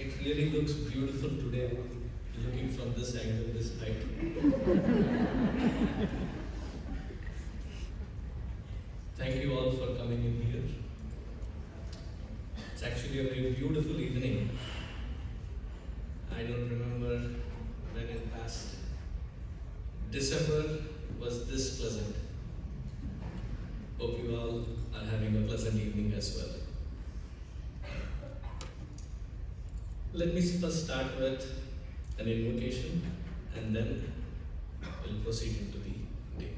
It really looks beautiful today, looking from this angle, this height. Thank you all for coming in here. It's actually a very beautiful evening. I don't remember when in past December was this pleasant. Hope you all are having a pleasant evening as well. Let me first start with an invocation and then we'll proceed into the day.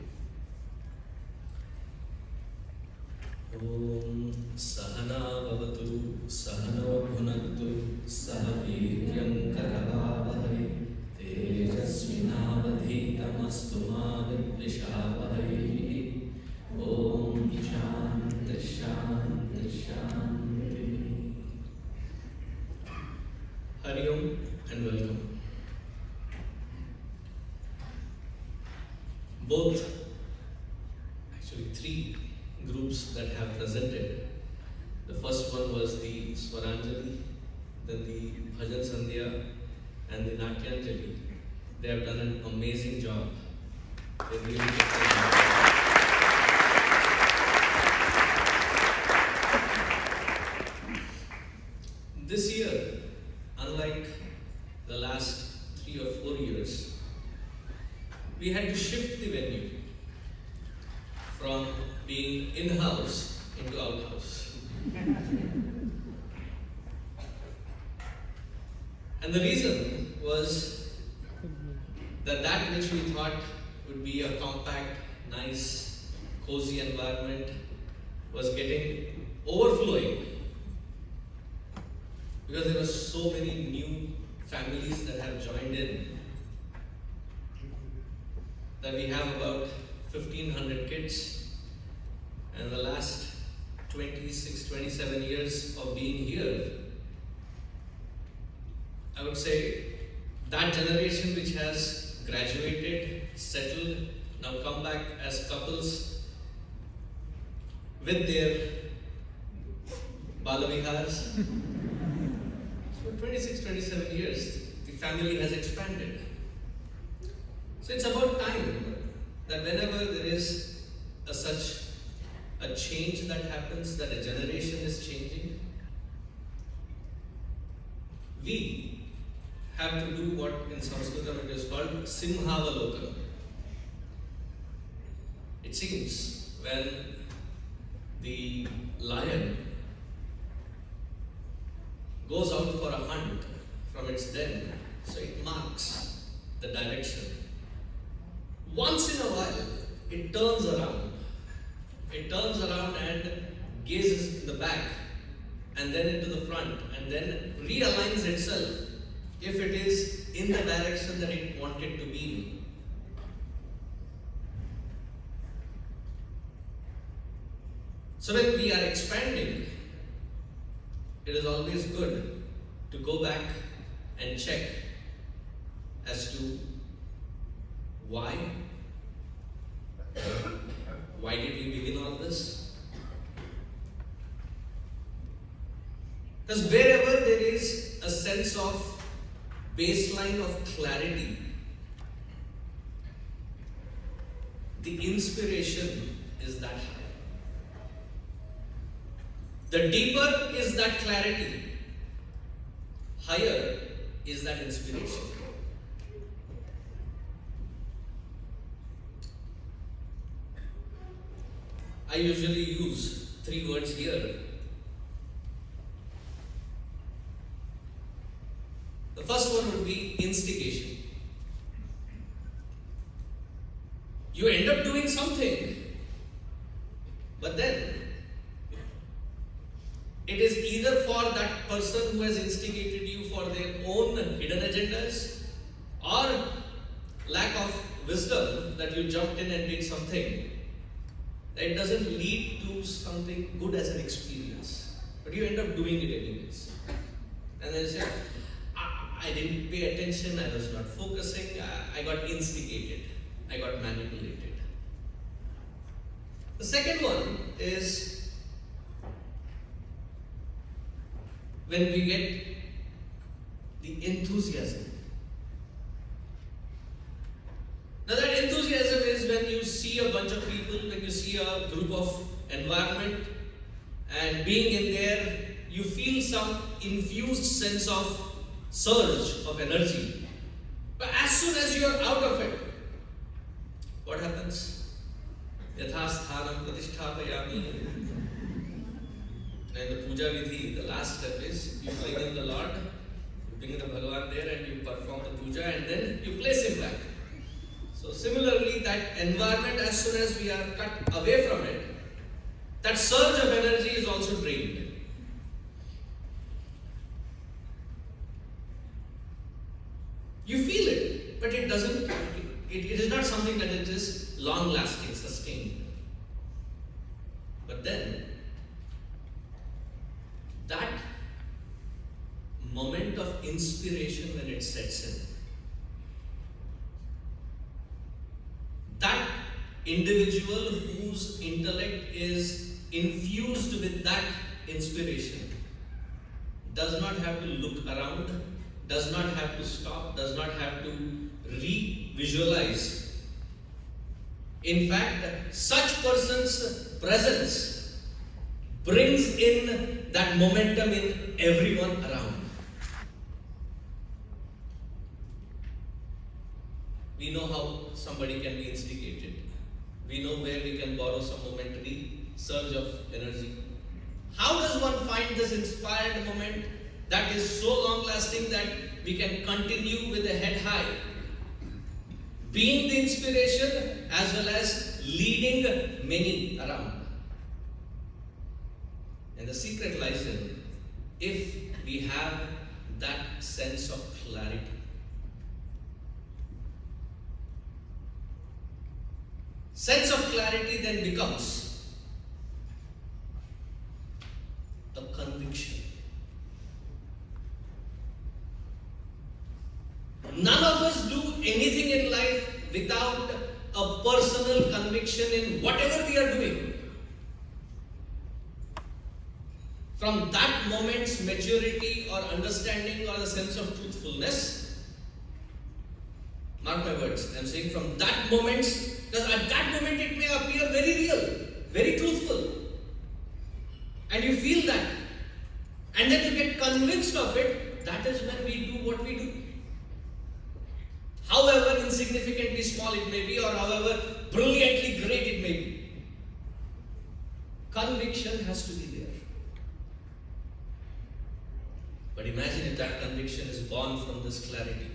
Om Sahana Bhavatu Sahano Bhunaktu Sahaviryam Karavavahai Tejasvinavadhitamastu ma vidvishavahai. Om Shanti Shanti Shanti. Hari Om and welcome. Both, actually three groups that have presented. The first one was the Swaranjali, then the Bhajan Sandhya and the Natyanjali. They have done an amazing job. They really did. This year, unlike the last 3 or 4 years, we had to shift the venue from being in-house into out-house. And the reason was that which we thought would be a compact, nice, cozy environment was getting overflowing. Because there were so many new families that have joined in, that we have about 1,500 kids, and the last 26, 27 years of being here, I would say that generation which has graduated, settled, now come back as couples with their balavihars. So 26, 27 years, the family has expanded. So it's about time that whenever there is such a change that happens, that a generation is changing, we have to do what in Sanskritam it is called Simhavalokanam. It seems when the lion goes out for a hunt from its den, so it marks the direction. Once in a while, it turns around. It turns around and gazes in the back, and then into the front, and then realigns itself if it is in the direction that it wanted to be in. So when we are expanding, it is always good to go back and check as to why. Why did we begin all this? Because wherever there is a sense of baseline of clarity, the inspiration is that high. The deeper is that clarity, higher is that inspiration. I usually use 3 words here. The first one would be instigation. You end up doing something, but then it is either for that person who has instigated you for their own hidden agendas, or lack of wisdom that you jumped in and did something that doesn't lead to something good as an experience, but you end up doing it anyways. And then you say, I didn't pay attention, I was not focusing, I got instigated, I got manipulated. The second one is when we get the enthusiasm. Now that enthusiasm is when you see a bunch of people, when you see a group of environment, and being in there, you feel some infused sense of surge of energy. But as soon as you are out of it, what happens? Yatha sthanam pratisthapayami. And the puja vidhi, the last step is you bring in the Lord, you bring in the Bhagavan there and you perform the puja and then you place him back. So similarly, that environment, as soon as we are cut away from it, that surge of energy is also drained. You feel it, but it doesn't, it is not something that it is long lasting, sustained. But then, that moment of inspiration when it sets in, that individual whose intellect is infused with that inspiration does not have to look around, does not have to stop, does not have to re-visualize. In fact, such person's presence brings in that momentum in everyone around. We know how somebody can be instigated. We know where we can borrow some momentary surge of energy. How does one find this inspired moment that is so long lasting that we can continue with the head high, being the inspiration as well as leading many around? And the secret lies in if we have that sense of clarity. Sense of clarity then becomes a conviction. None of us do anything in life without a personal conviction in whatever we are doing. From that moment's maturity or understanding or the sense of truthfulness, mark my words, I am saying from that moment, because at that moment it may appear very real, very truthful, and you feel that, and then you get convinced of it. That is when we do what we do. However insignificantly small it may be, or however brilliantly great it may be, conviction has to be there. But imagine if that conviction is born from this clarity.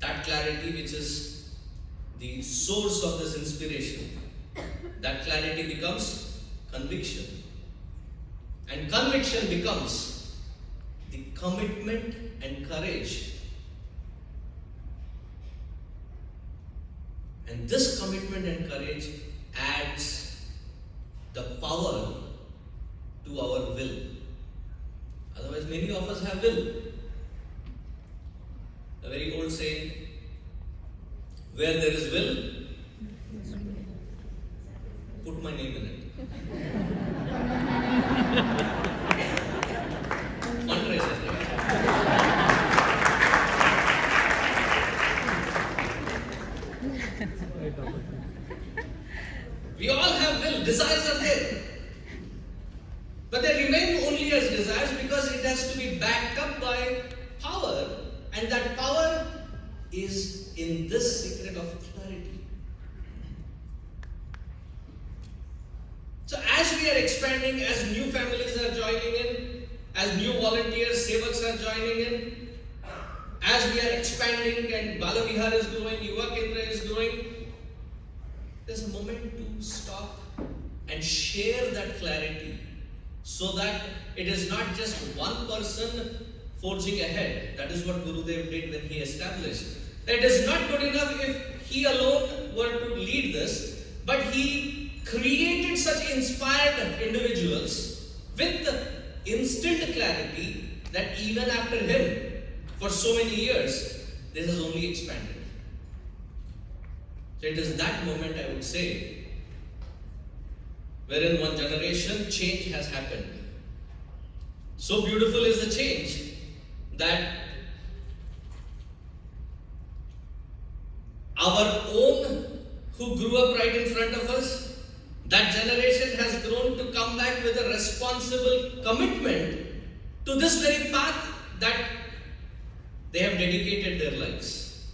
That clarity which is the source of this inspiration, that clarity becomes conviction. And conviction becomes the commitment and courage. And this commitment and courage adds the power to our will. Otherwise, many of us have will. A very old saying, where there is will, put my name in it. Fundraiser, right? We all have will, desires are there. But they remain only as desires because it has to be backed up by power, and that power is in this secret of clarity. So as we are expanding, as new families are joining in, as new volunteers, sevaks are joining in, as we are expanding and Balavihar is growing, Yuva Kendra is growing, there's a moment to stop and share that clarity, so that it is not just one person forging ahead. That is what Gurudev did when he established. It is not good enough if he alone were to lead this, but he created such inspired individuals with instant clarity that even after him, for so many years, this has only expanded. So it is that moment, I would say, wherein one generation change has happened. So beautiful is the change that our own who grew up right in front of us, that generation has grown to come back with a responsible commitment to this very path that they have dedicated their lives.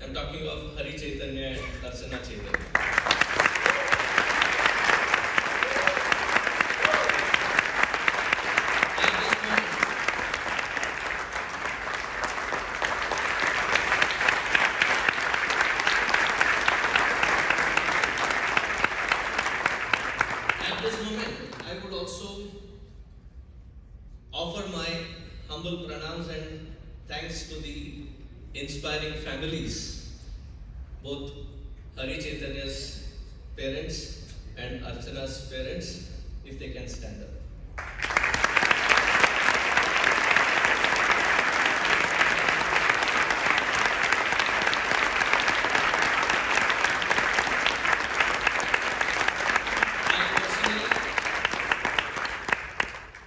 I'm talking of Hari Chaitanya and Darsana Chaitanya. At this moment, I would also offer my humble pranams and thanks to the inspiring families, both Hari Chaitanya's parents and Archana's parents, if they can stand up.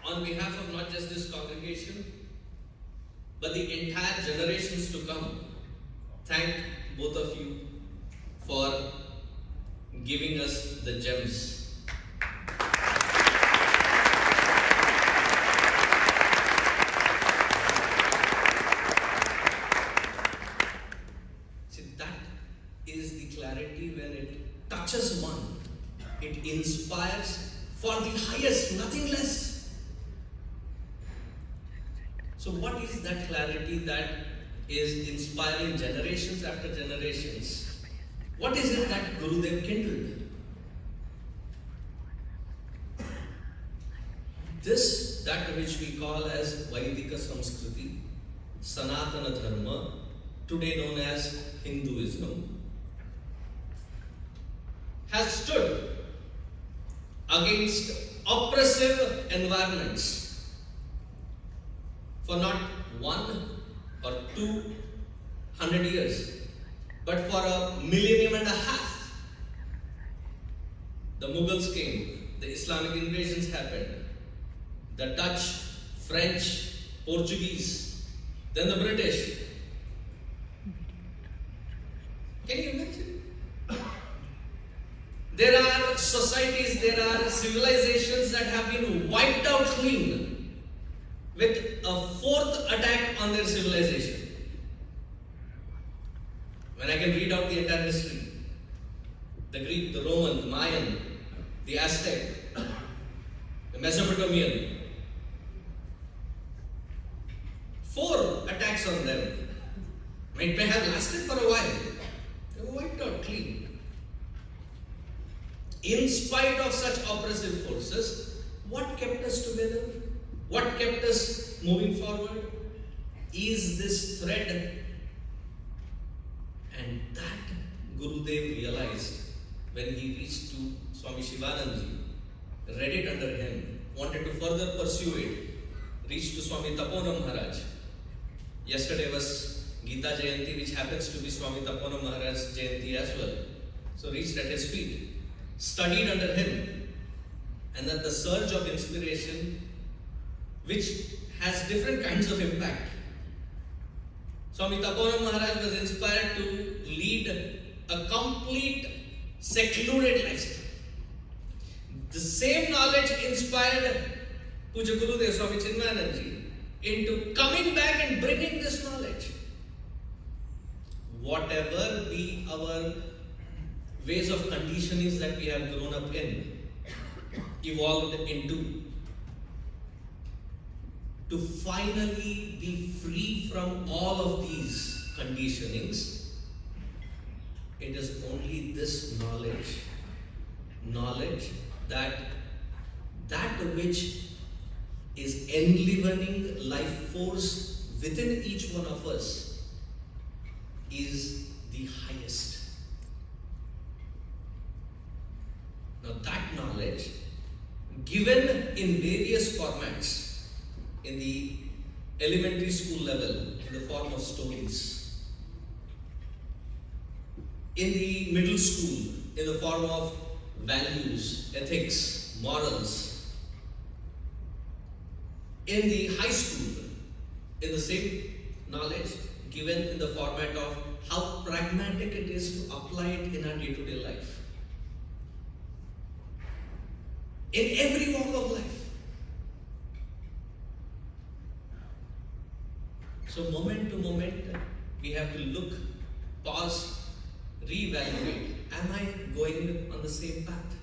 On behalf of not just this congregation, but the entire generations to come, thank both of you for giving us the gems. See, that is the clarity when it touches one. It inspires for the highest, nothing less. So what is that clarity that is inspiring generations after generations? What is it that Gurudev kindled? This, that which we call as Vaidika Samskriti, Sanatana Dharma, today known as Hinduism, has stood against oppressive environments for not 1 or 200 years, but for a millennium and a half. The Mughals came, the Islamic invasions happened, the Dutch, French, Portuguese, then the British. Can you imagine? There are societies, there are civilizations that have been wiped out clean with a fourth attack on their civilization. When I can read out the entire history, the Greek, the Roman, the Mayan, the Aztec, the Mesopotamian, 4 attacks on them. It may have lasted for a while. They were wiped out clean. In spite of such oppressive forces, what kept us together? What kept us moving forward is this thread. And that Gurudev realized when he reached to Swami Shivanandaji, read it under him, wanted to further pursue it, reached to Swami Tapona Maharaj. Yesterday was Gita Jayanti, which happens to be Swami Tapona Maharaj's Jayanti as well. So reached at his feet, studied under him, and that the surge of inspiration which has different kinds of impact. Swami Tapona Maharaj was inspired to lead a complete secluded lifestyle. The same knowledge inspired Puja Gurudev Swami Chinmayanandaji into coming back and bringing this knowledge. Whatever be our ways of conditionings that we have grown up in, evolved into, to finally be free from all of these conditionings, it is only this knowledge that which is enlivening life force within each one of us is the highest. Now that knowledge, given in various formats, in the elementary school level, in the form of stories, in the middle school, in the form of values, ethics, morals, in the high school, in the same knowledge given in the format of how pragmatic it is to apply it in our day-to-day life. In every walk of life. So moment to moment, we have to look, pause, reevaluate. Am I going on the same path?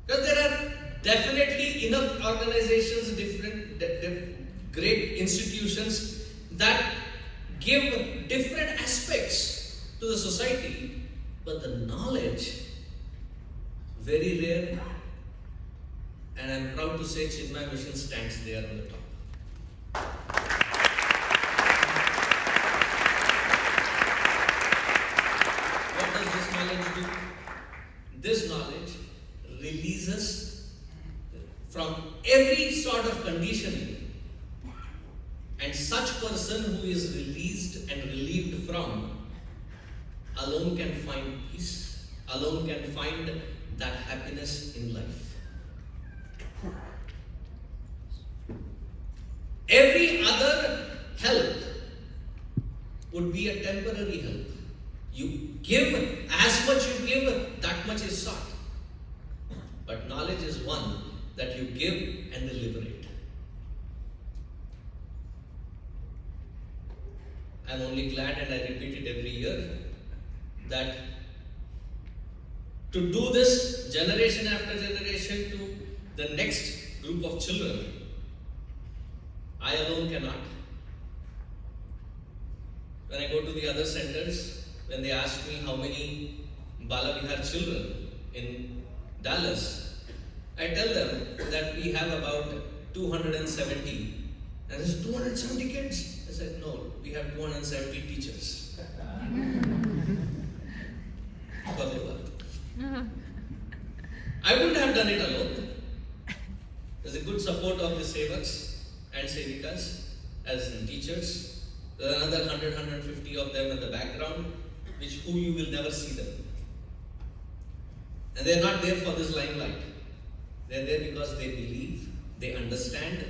Because there are definitely enough organizations, different great institutions that give different aspects to the society, but the knowledge, very rare, and I'm proud to say Chinmay Mission stands there on the top. What does this knowledge do? This knowledge releases from every sort of conditioning, and such person who is released and relieved from alone can find peace, alone can find that happiness in life. Every other help would be a temporary help. You give, as much you give, that much is sought. But knowledge is one that you give and they liberate. I'm only glad, and I repeat it every year, that to do this generation after generation to the next group of children, I alone cannot. When I go to the other centers, when they ask me how many Balavihar children in Dallas, I tell them that we have about 270. And there's 270 kids. I said, no, we have 270 teachers. I wouldn't have done it alone. There's a good support of the sevaks and sevikas as teachers. There are another 100, 150 of them in the background, who you will never see them. And they're not there for this limelight. They're there because they believe, they understand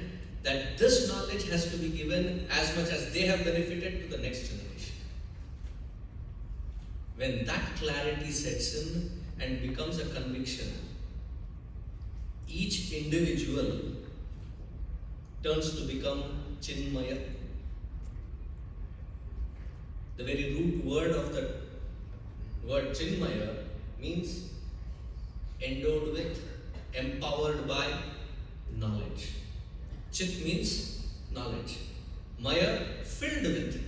that this knowledge has to be given as much as they have benefited to the next generation. When that clarity sets in and becomes a conviction, each individual turns to become Chinmaya. The very root word of the word Chinmaya means endowed with, empowered by knowledge. Chit means knowledge. Maya, filled with,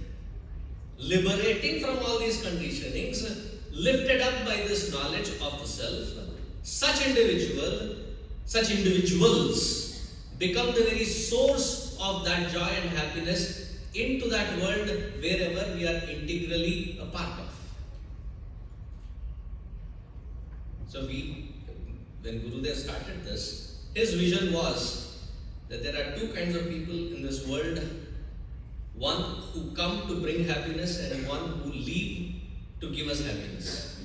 liberating from all these conditionings, lifted up by this knowledge of the self. Such individuals become the very source of that joy and happiness into that world wherever we are integrally a part of. So when Gurudev started this, his vision was that there are two kinds of people in this world. One who come to bring happiness and one who leave to give us happiness.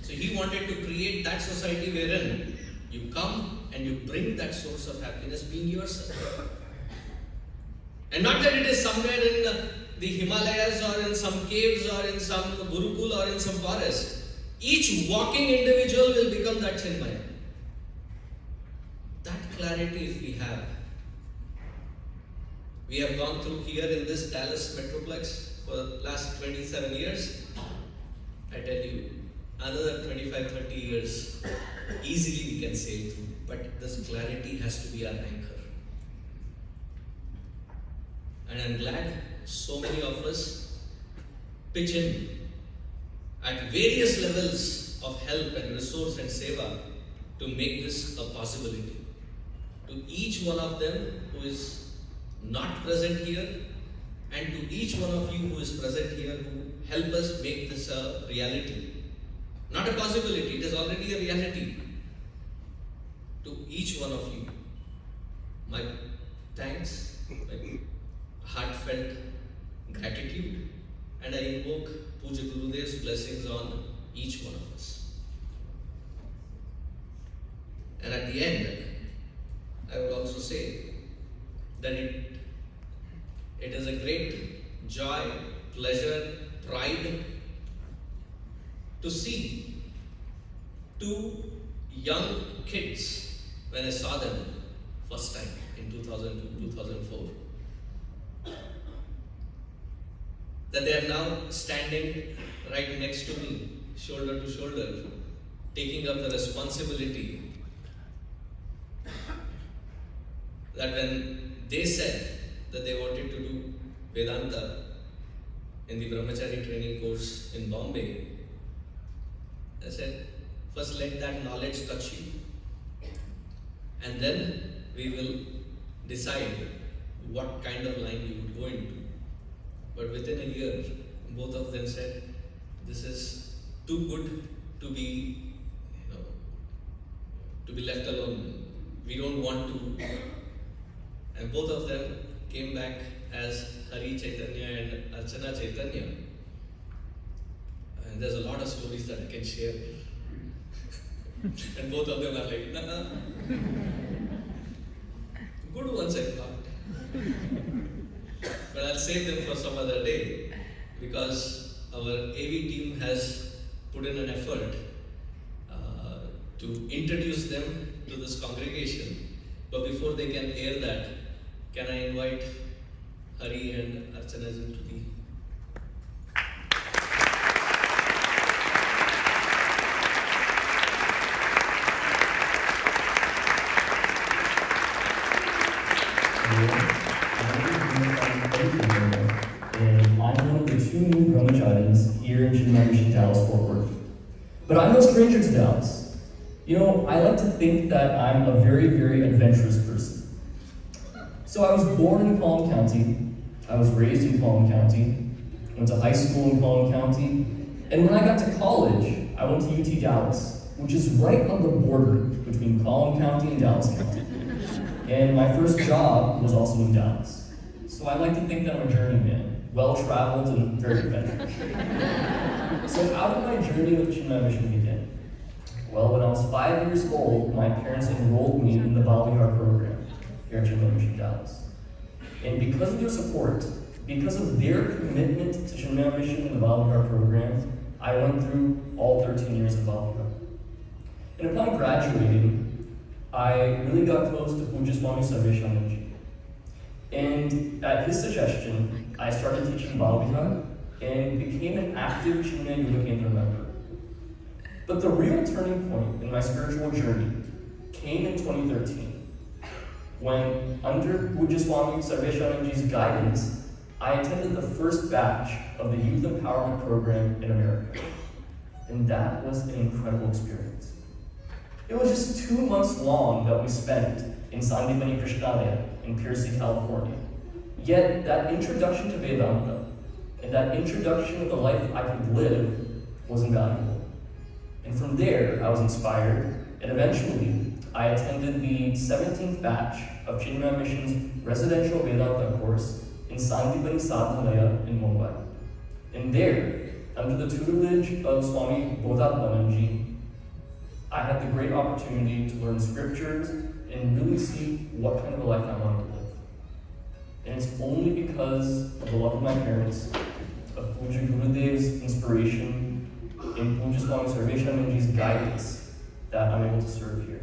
So he wanted to create that society wherein you come and you bring that source of happiness being yourself. And not that it is somewhere in the Himalayas or in some caves or in some Gurukul or in some forest. Each walking individual will become that Chinmaya. That clarity if we have. We have gone through here in this Dallas Metroplex for the last 27 years. I tell you, another 25, 30 years, easily we can sail through. But this clarity has to be our anchor. And I'm glad so many of us pitch in at various levels of help and resource and seva to make this a possibility. To each one of them who is not present here, and to each one of you who is present here who help us make this a reality. Not a possibility, it is already a reality. To each one of you, my thanks, my heartfelt gratitude, and I invoke Puja Gurudev's blessings on each one of us. And at the end, I will also say that it is a great joy, pleasure, pride to see two young kids when I saw them first time in 2002, 2004. That they are now standing right next to me, shoulder to shoulder, taking up the responsibility that when they said that they wanted to do Vedanta in the Brahmachari training course in Bombay, I said, first let that knowledge touch you, and then we will decide what kind of line you would go into. But within a year, both of them said, this is too good to be, to be left alone. We don't want to. And both of them came back as Hari Chaitanya and Archana Chaitanya. And there's a lot of stories that I can share. And both of them are like, nah. Good ones, I thought. But I'll save them for some other day, because our AV team has put in an effort to introduce them to this congregation. But before they can hear that, can I invite Hari and Archana to the and I'm one of the two new brahmacharis here in Chinmaya Mission Dallas, Fort Worth. But I'm no stranger to Dallas. I like to think that I'm a very, very adventurous person. So I was born in Collin County, I was raised in Collin County, went to high school in Collin County, and when I got to college, I went to UT Dallas, which is right on the border between Collin County and Dallas County. And my first job was also in Dallas. So I like to think that I'm a journeyman, well-traveled and very adventurous. So how did my journey with Chinmaya Mission begin? Well, when I was 5 years old, my parents enrolled me in the Balvihar program here at Chinmaya Mission Dallas. And because of their support, because of their commitment to Chinmaya Mission and the Balvihar program, I went through all 13 years of Balvihar. And upon graduating, I really got close to Puja Swami Sarveshananji. And at his suggestion, I started teaching Balvihar and became an active Chinmaya Yuva Kendra member. But the real turning point in my spiritual journey came in 2013, when, under Puja Swami Sarveshananji's guidance, I attended the first batch of the Youth Empowerment Program in America. And that was an incredible experience. It was just 2 months long that we spent in Sandipani Krishnalaya in Piercy, California. Yet that introduction to Vedanta and that introduction of the life I could live was invaluable. And from there, I was inspired, and eventually, I attended the 17th batch of Chinmaya Mission's residential Vedanta course in Sandipani Sadhanalaya in Mumbai. And there, under the tutelage of Swami Bodhatmananji, I had the great opportunity to learn scriptures and really see what kind of a life I wanted to live. And it's only because of the love of my parents, of Puja Gurudev's inspiration, and Puja Swami Sarveshananji's guidance that I'm able to serve here.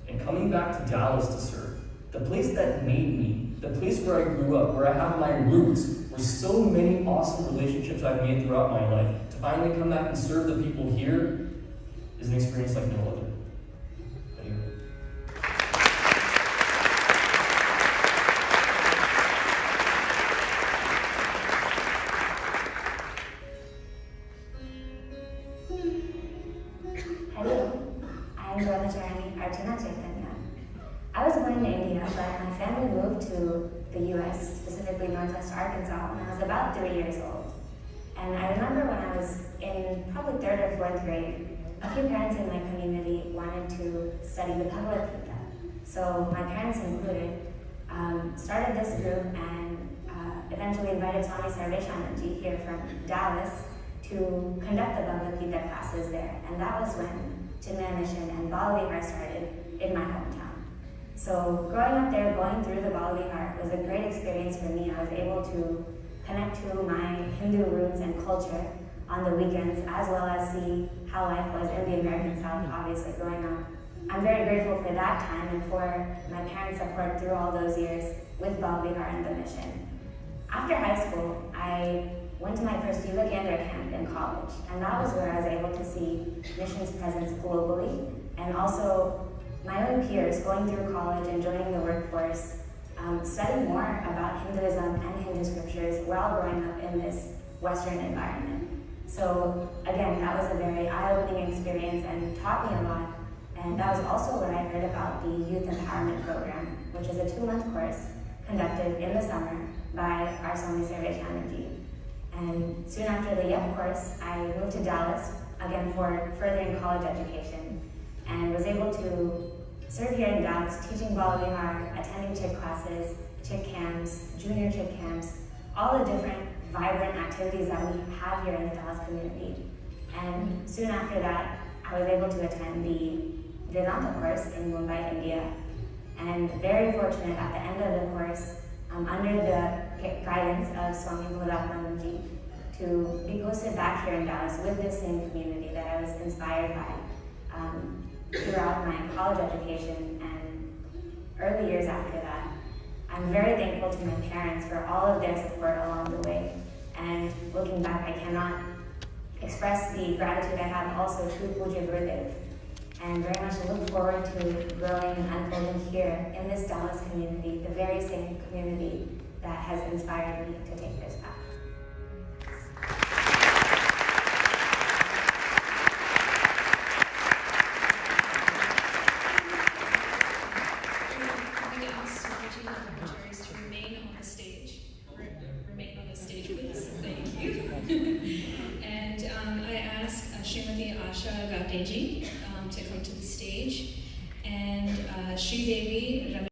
And coming back to Dallas to serve, the place that made me, the place where I grew up, where I have my roots, where so many awesome relationships I've made throughout my life, to finally come back and serve the people here is an experience like no other. Hello, I am Brahmachari Archana Chaitanya. I was born in India, but my family moved to the US, specifically Northwest Arkansas, when I was about 3 years old. And I remember when I was in probably 3rd or 4th grade, a few parents in my community wanted to study the Bhagavad Gita. So my parents included, started this group and eventually invited Swami Sarveshananji here from Dallas to conduct the Bhagavad Gita classes there. And that was when Chinmaya Mission and Bala Vihar started in my hometown. So growing up there, going through the Bala Vihar was a great experience for me. I was able to connect to my Hindu roots and culture on the weekends, as well as see how life was in the American South, obviously, growing up. I'm very grateful for that time and for my parents' support through all those years with Bala Vihar and the mission. After high school, I went to my first Yuva Kendra camp in college, and that was where I was able to see mission's presence globally, and also my own peers going through college and joining the workforce, studying more about Hinduism and Hindu scriptures while growing up in this Western environment. So again, that was a very eye-opening experience and taught me a lot. And that was also where I heard about the Youth Empowerment Program, which is a 2-month course conducted in the summer by our Swami Sarvesh Anandji. And soon after the YEP course, I moved to Dallas, again for furthering college education, and was able to serve here in Dallas, teaching Bala Vihar, attending CHIC classes, CHIC camps, junior CHIC camps, all the different vibrant activities that we have here in the Dallas community. And soon after that, I was able to attend the Vedanta course in Mumbai, India, and very fortunate at the end of the course, under the guidance of Swami Bodhapanandaji, to be posted back here in Dallas with this same community that I was inspired by throughout my college education and early years after that. I'm very thankful to my parents for all of their support along the way, and looking back, I cannot express the gratitude I have also to Puja Gurudev, and very much look forward to growing and unfolding here in this Dallas community, the very same community that has inspired me to take this path. I'm going to ask Swamiji and Brahmacharis to remain on the stage. Remain on the stage, please. Thank you. And I ask Srimati Asha Gateji to come to the stage, and Sri Devi